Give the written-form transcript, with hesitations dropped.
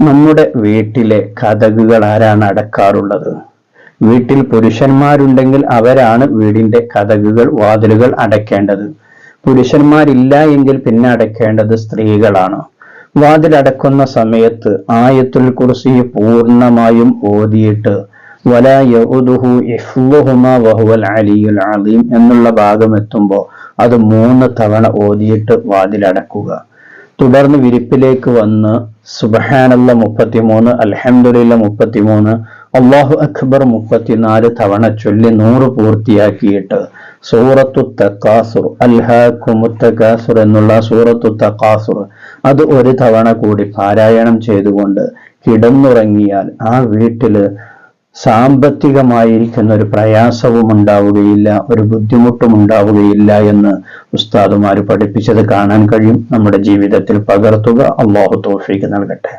നമ്മുടെ വീട്ടിലെ കതകുകൾ ആരാണ് അടക്കാറുള്ളത്? വീട്ടിൽ പുരുഷന്മാരുണ്ടെങ്കിൽ അവരാണ് വീടിന്റെ കതകുകൾ, വാതിലുകൾ അടയ്ക്കേണ്ടത്. പുരുഷന്മാരില്ല എങ്കിൽ പിന്നെ അടയ്ക്കേണ്ടത് സ്ത്രീകളാണ്. വാതിലടക്കുന്ന സമയത്ത് ആയത്തുൽ കുർസി പൂർണ്ണമായും ഓതിയിട്ട് വലാ യഉദുഹു ഹിഫ്ളുഹുമാ വഹുവൽ അലിയുൽ അലീം എന്നുള്ള ഭാഗം എത്തുമ്പോൾ അത് 3 തവണ ഓതിയിട്ട് വാതിലടക്കുക. തുടർന്ന് വിരിപ്പിലേക്ക് വന്ന് സുബ്ഹാനല്ലാഹ് 33, അൽഹംദുലില്ലാഹ് 33, അല്ലാഹു അക്ബർ 34 തവണ ചൊല്ലി 100 പൂർത്തിയാക്കിയിട്ട് സൂറത്തു തകാസുർ, അൽഹാകുമുത് തകാസുർ എന്നുള്ള സൂറത്തു തകാസുർ അത് 1 തവണ കൂടി പാരായണം ചെയ്തുകൊണ്ട് കിടന്നുറങ്ങിയാൽ ആ വീട്ടില് സാമ്പത്തികമായിരിക്കുന്ന ഒരു പ്രയാസവും ഉണ്ടാവുകയില്ല, ഒരു ബുദ്ധിമുട്ടും ഉണ്ടാവുകയില്ല എന്ന് ഉസ്താദുമാർ പഠിപ്പിച്ചത് കാണാൻ കഴിയും. നമ്മുടെ ജീവിതത്തിൽ പകർത്തുക. അല്ലാഹു തൗഫീഖ് നൽകട്ടെ.